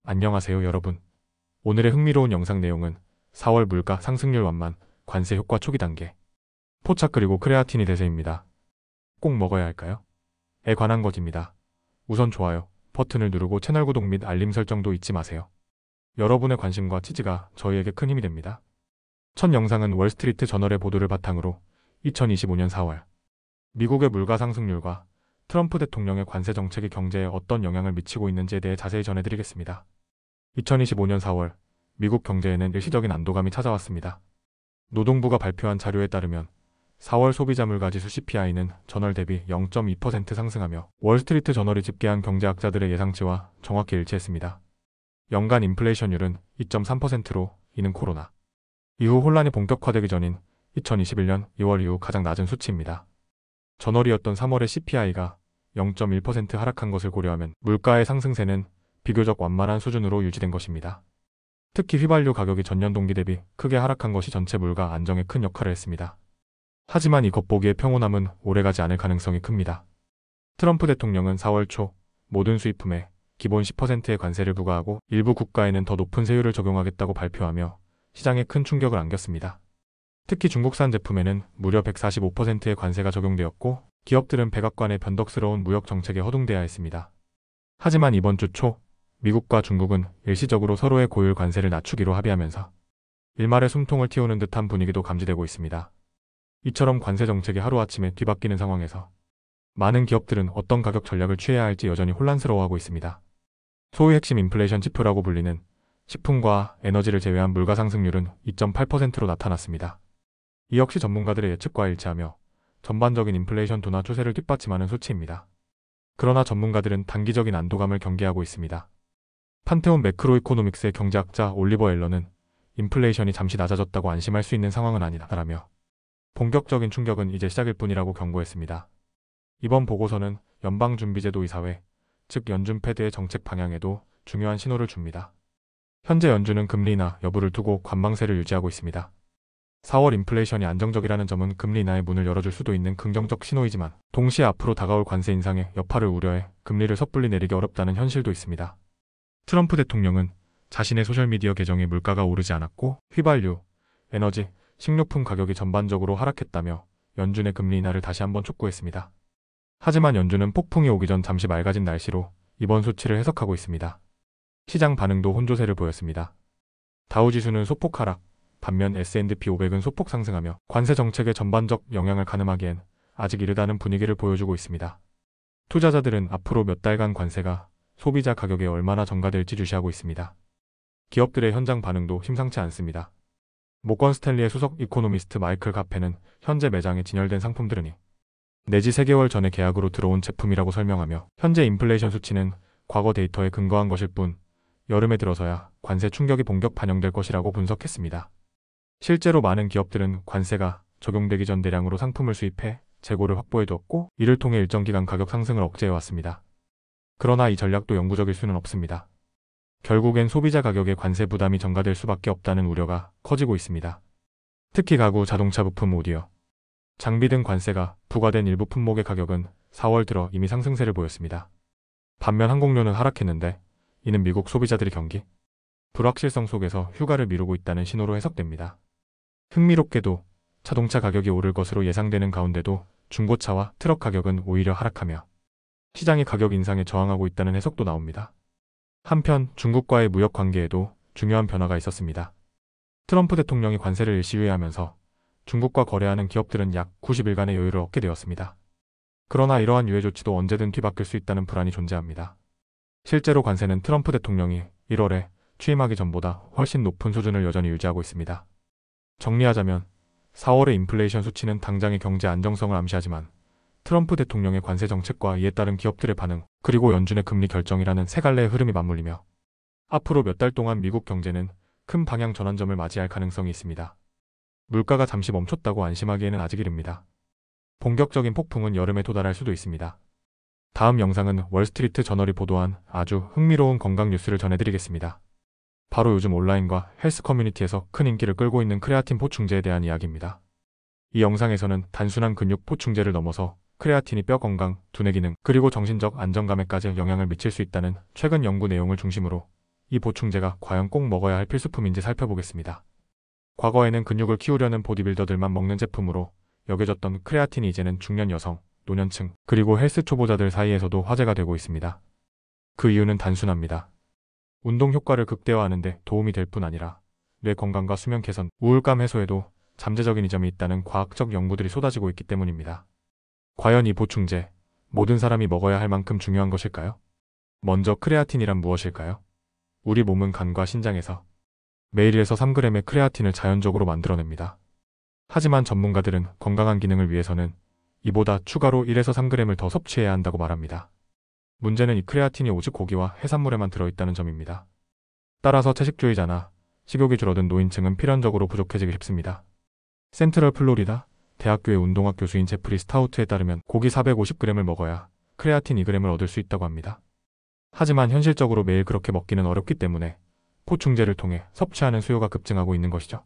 안녕하세요 여러분. 오늘의 흥미로운 영상 내용은 4월 물가 상승률 완만, 관세 효과 초기 단계, 포착 그리고 크레아틴이 대세입니다. 꼭 먹어야 할까요? 에 관한 것입니다. 우선 좋아요 버튼을 누르고 채널 구독 및 알림 설정도 잊지 마세요. 여러분의 관심과 지지가 저희에게 큰 힘이 됩니다. 첫 영상은 월스트리트 저널의 보도를 바탕으로 2025년 4월 미국의 물가 상승률과 트럼프 대통령의 관세 정책이 경제에 어떤 영향을 미치고 있는지에 대해 자세히 전해드리겠습니다. 2025년 4월 미국 경제에는 일시적인 안도감이 찾아왔습니다. 노동부가 발표한 자료에 따르면 4월 소비자 물가지수 CPI는 전월 대비 0.2% 상승하며 월스트리트 저널이 집계한 경제학자들의 예상치와 정확히 일치했습니다. 연간 인플레이션율은 2.3%로 이는 코로나 이후 혼란이 본격화되기 전인 2021년 2월 이후 가장 낮은 수치입니다. 전월이었던 3월의 CPI가 0.1% 하락한 것을 고려하면 물가의 상승세는 비교적 완만한 수준으로 유지된 것입니다. 특히 휘발유 가격이 전년 동기 대비 크게 하락한 것이 전체 물가 안정에 큰 역할을 했습니다. 하지만 이 겉보기의 평온함은 오래가지 않을 가능성이 큽니다. 트럼프 대통령은 4월 초 모든 수입품에 기본 10%의 관세를 부과하고 일부 국가에는 더 높은 세율을 적용하겠다고 발표하며 시장에 큰 충격을 안겼습니다. 특히 중국산 제품에는 무려 145%의 관세가 적용되었고 기업들은 백악관의 변덕스러운 무역 정책에 허둥대야 했습니다. 하지만 이번 주 초 미국과 중국은 일시적으로 서로의 고율 관세를 낮추기로 합의하면서 일말의 숨통을 틔우는 듯한 분위기도 감지되고 있습니다. 이처럼 관세 정책이 하루아침에 뒤바뀌는 상황에서 많은 기업들은 어떤 가격 전략을 취해야 할지 여전히 혼란스러워하고 있습니다. 소위 핵심 인플레이션 지표라고 불리는 식품과 에너지를 제외한 물가 상승률은 2.8%로 나타났습니다. 이 역시 전문가들의 예측과 일치하며 전반적인 인플레이션 둔화 추세를 뒷받침하는 수치입니다. 그러나 전문가들은 단기적인 안도감을 경계하고 있습니다. 판테온 매크로이코노믹스의 경제학자 올리버 앨런은 인플레이션이 잠시 낮아졌다고 안심할 수 있는 상황은 아니다라며 본격적인 충격은 이제 시작일 뿐이라고 경고했습니다. 이번 보고서는 연방준비제도 이사회, 즉 연준 패드의 정책 방향에도 중요한 신호를 줍니다. 현재 연준은 금리 인하 여부를 두고 관망세를 유지하고 있습니다. 4월 인플레이션이 안정적이라는 점은 금리 인하의 문을 열어줄 수도 있는 긍정적 신호이지만 동시에 앞으로 다가올 관세 인상의 여파를 우려해 금리를 섣불리 내리기 어렵다는 현실도 있습니다. 트럼프 대통령은 자신의 소셜미디어 계정에 물가가 오르지 않았고 휘발유, 에너지, 식료품 가격이 전반적으로 하락했다며 연준의 금리 인하를 다시 한번 촉구했습니다. 하지만 연준은 폭풍이 오기 전 잠시 맑아진 날씨로 이번 수치를 해석하고 있습니다. 시장 반응도 혼조세를 보였습니다. 다우지수는 소폭 하락, 반면 S&P 500은 소폭 상승하며 관세 정책의 전반적 영향을 가늠하기엔 아직 이르다는 분위기를 보여주고 있습니다. 투자자들은 앞으로 몇 달간 관세가 소비자 가격에 얼마나 전가될지 주시하고 있습니다. 기업들의 현장 반응도 심상치 않습니다. 모건 스탠리의 수석 이코노미스트 마이클 카페는 현재 매장에 진열된 상품들은 내지 3개월 전에 계약으로 들어온 제품이라고 설명하며 현재 인플레이션 수치는 과거 데이터에 근거한 것일 뿐 여름에 들어서야 관세 충격이 본격 반영될 것이라고 분석했습니다. 실제로 많은 기업들은 관세가 적용되기 전 대량으로 상품을 수입해 재고를 확보해두었고 이를 통해 일정 기간 가격 상승을 억제해왔습니다. 그러나 이 전략도 영구적일 수는 없습니다. 결국엔 소비자 가격에 관세 부담이 전가될 수밖에 없다는 우려가 커지고 있습니다. 특히 가구, 자동차 부품, 오디오, 장비 등 관세가 부과된 일부 품목의 가격은 4월 들어 이미 상승세를 보였습니다. 반면 항공료는 하락했는데 이는 미국 소비자들의 경기, 불확실성 속에서 휴가를 미루고 있다는 신호로 해석됩니다. 흥미롭게도 자동차 가격이 오를 것으로 예상되는 가운데도 중고차와 트럭 가격은 오히려 하락하며 시장이 가격 인상에 저항하고 있다는 해석도 나옵니다. 한편 중국과의 무역 관계에도 중요한 변화가 있었습니다. 트럼프 대통령이 관세를 일시유예하면서 중국과 거래하는 기업들은 약 90일간의 여유를 얻게 되었습니다. 그러나 이러한 유예 조치도 언제든 뒤바뀔 수 있다는 불안이 존재합니다. 실제로 관세는 트럼프 대통령이 1월에 취임하기 전보다 훨씬 높은 수준을 여전히 유지하고 있습니다. 정리하자면 4월의 인플레이션 수치는 당장의 경제 안정성을 암시하지만 트럼프 대통령의 관세 정책과 이에 따른 기업들의 반응, 그리고 연준의 금리 결정이라는 세 갈래의 흐름이 맞물리며 앞으로 몇 달 동안 미국 경제는 큰 방향 전환점을 맞이할 가능성이 있습니다. 물가가 잠시 멈췄다고 안심하기에는 아직 이릅니다. 본격적인 폭풍은 여름에 도달할 수도 있습니다. 다음 영상은 월스트리트 저널이 보도한 아주 흥미로운 건강 뉴스를 전해드리겠습니다. 바로 요즘 온라인과 헬스 커뮤니티에서 큰 인기를 끌고 있는 크레아틴 보충제에 대한 이야기입니다. 이 영상에서는 단순한 근육 보충제를 넘어서 크레아틴이 뼈 건강, 두뇌 기능, 그리고 정신적 안정감에까지 영향을 미칠 수 있다는 최근 연구 내용을 중심으로 이 보충제가 과연 꼭 먹어야 할 필수품인지 살펴보겠습니다. 과거에는 근육을 키우려는 보디빌더들만 먹는 제품으로 여겨졌던 크레아틴이 이제는 중년 여성, 노년층, 그리고 헬스 초보자들 사이에서도 화제가 되고 있습니다. 그 이유는 단순합니다. 운동 효과를 극대화하는 데 도움이 될 뿐 아니라 뇌 건강과 수면 개선, 우울감 해소에도 잠재적인 이점이 있다는 과학적 연구들이 쏟아지고 있기 때문입니다. 과연 이 보충제, 모든 사람이 먹어야 할 만큼 중요한 것일까요? 먼저 크레아틴이란 무엇일까요? 우리 몸은 간과 신장에서 매일 1에서 3g의 크레아틴을 자연적으로 만들어냅니다. 하지만 전문가들은 건강한 기능을 위해서는 이보다 추가로 1에서 3g을 더 섭취해야 한다고 말합니다. 문제는 이 크레아틴이 오직 고기와 해산물에만 들어있다는 점입니다. 따라서 채식주의자나 식욕이 줄어든 노인층은 필연적으로 부족해지기 쉽습니다. 센트럴 플로리다 대학교의 운동학 교수인 제프리 스타우트에 따르면 고기 450g을 먹어야 크레아틴 2g을 얻을 수 있다고 합니다. 하지만 현실적으로 매일 그렇게 먹기는 어렵기 때문에 보충제를 통해 섭취하는 수요가 급증하고 있는 것이죠.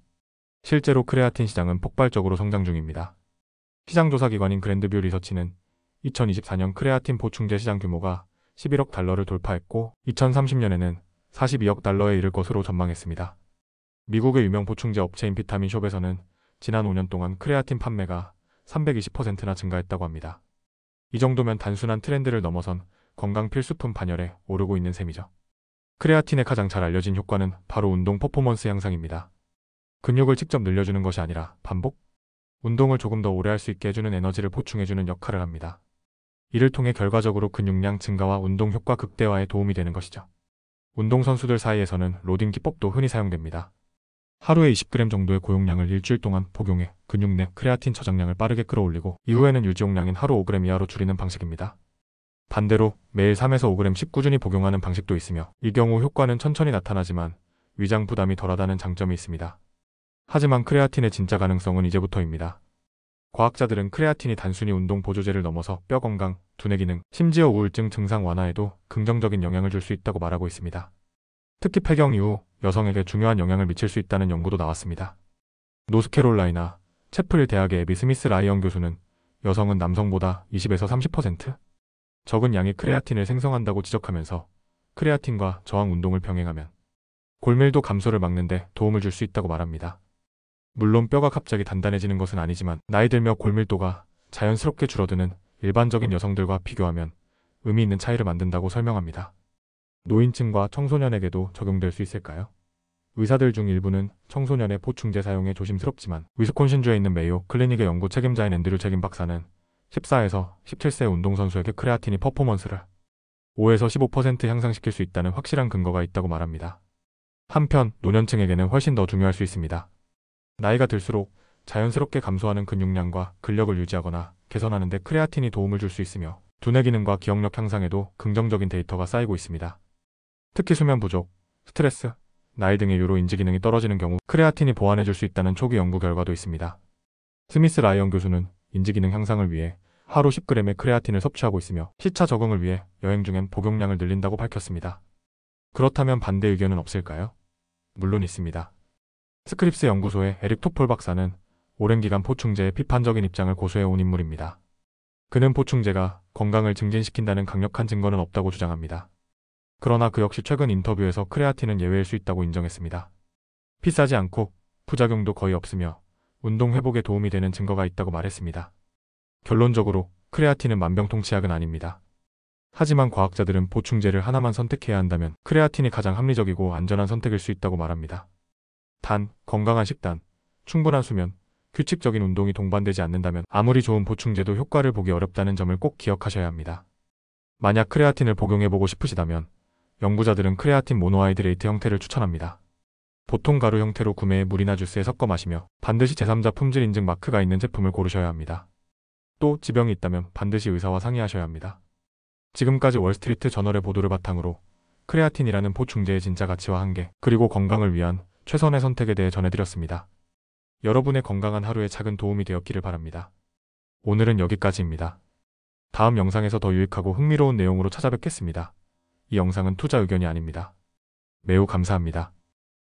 실제로 크레아틴 시장은 폭발적으로 성장 중입니다. 시장조사기관인 그랜드뷰 리서치는 2024년 크레아틴 보충제 시장 규모가 11억 달러를 돌파했고 2030년에는 42억 달러에 이를 것으로 전망했습니다. 미국의 유명 보충제 업체인 비타민숍에서는 지난 5년 동안 크레아틴 판매가 320%나 증가했다고 합니다. 이 정도면 단순한 트렌드를 넘어선 건강 필수품 반열에 오르고 있는 셈이죠. 크레아틴의 가장 잘 알려진 효과는 바로 운동 퍼포먼스 향상입니다. 근육을 직접 늘려주는 것이 아니라 반복, 운동을 조금 더 오래 할 수 있게 해주는 에너지를 보충해주는 역할을 합니다. 이를 통해 결과적으로 근육량 증가와 운동 효과 극대화에 도움이 되는 것이죠. 운동선수들 사이에서는 로딩 기법도 흔히 사용됩니다. 하루에 20g 정도의 고용량을 일주일 동안 복용해 근육 내 크레아틴 저장량을 빠르게 끌어올리고 이후에는 유지용량인 하루 5g 이하로 줄이는 방식입니다. 반대로 매일 3에서 5g씩 꾸준히 복용하는 방식도 있으며 이 경우 효과는 천천히 나타나지만 위장 부담이 덜하다는 장점이 있습니다. 하지만 크레아틴의 진짜 가능성은 이제부터입니다. 과학자들은 크레아틴이 단순히 운동 보조제를 넘어서 뼈 건강, 두뇌 기능, 심지어 우울증 증상 완화에도 긍정적인 영향을 줄 수 있다고 말하고 있습니다. 특히 폐경 이후 여성에게 중요한 영향을 미칠 수 있다는 연구도 나왔습니다. 노스캐롤라이나 채플 대학의 에비 스미스 라이언 교수는 여성은 남성보다 20에서 30% 적은 양의 크레아틴을 생성한다고 지적하면서 크레아틴과 저항 운동을 병행하면 골밀도 감소를 막는 데 도움을 줄 수 있다고 말합니다. 물론 뼈가 갑자기 단단해지는 것은 아니지만 나이 들며 골밀도가 자연스럽게 줄어드는 일반적인 여성들과 비교하면 의미 있는 차이를 만든다고 설명합니다. 노인층과 청소년에게도 적용될 수 있을까요? 의사들 중 일부는 청소년의 보충제 사용에 조심스럽지만 위스콘신주에 있는 메이오 클리닉의 연구 책임자인 앤드류 책임 박사는 14에서 17세 운동선수에게 크레아틴이 퍼포먼스를 5에서 15% 향상시킬 수 있다는 확실한 근거가 있다고 말합니다. 한편 노년층에게는 훨씬 더 중요할 수 있습니다. 나이가 들수록 자연스럽게 감소하는 근육량과 근력을 유지하거나 개선하는 데 크레아틴이 도움을 줄 수 있으며 두뇌 기능과 기억력 향상에도 긍정적인 데이터가 쌓이고 있습니다. 특히 수면 부족, 스트레스, 나이 등의 이유로 인지 기능이 떨어지는 경우 크레아틴이 보완해줄 수 있다는 초기 연구 결과도 있습니다. 스미스 라이언 교수는 인지 기능 향상을 위해 하루 10g의 크레아틴을 섭취하고 있으며 시차 적응을 위해 여행 중엔 복용량을 늘린다고 밝혔습니다. 그렇다면 반대 의견은 없을까요? 물론 있습니다. 스크립스 연구소의 에릭 토폴 박사는 오랜 기간 보충제의 비판적인 입장을 고수해온 인물입니다. 그는 보충제가 건강을 증진시킨다는 강력한 증거는 없다고 주장합니다. 그러나 그 역시 최근 인터뷰에서 크레아틴은 예외일 수 있다고 인정했습니다. 비싸지 않고 부작용도 거의 없으며 운동 회복에 도움이 되는 증거가 있다고 말했습니다. 결론적으로 크레아틴은 만병통치약은 아닙니다. 하지만 과학자들은 보충제를 하나만 선택해야 한다면 크레아틴이 가장 합리적이고 안전한 선택일 수 있다고 말합니다. 단, 건강한 식단, 충분한 수면, 규칙적인 운동이 동반되지 않는다면 아무리 좋은 보충제도 효과를 보기 어렵다는 점을 꼭 기억하셔야 합니다. 만약 크레아틴을 복용해보고 싶으시다면 연구자들은 크레아틴 모노하이드레이트 형태를 추천합니다. 보통 가루 형태로 구매해 물이나 주스에 섞어 마시며 반드시 제3자 품질 인증 마크가 있는 제품을 고르셔야 합니다. 또 지병이 있다면 반드시 의사와 상의하셔야 합니다. 지금까지 월스트리트 저널의 보도를 바탕으로 크레아틴이라는 보충제의 진짜 가치와 한계, 그리고 건강을 위한 최선의 선택에 대해 전해드렸습니다. 여러분의 건강한 하루에 작은 도움이 되었기를 바랍니다. 오늘은 여기까지입니다. 다음 영상에서 더 유익하고 흥미로운 내용으로 찾아뵙겠습니다. 이 영상은 투자 의견이 아닙니다. 매우 감사합니다.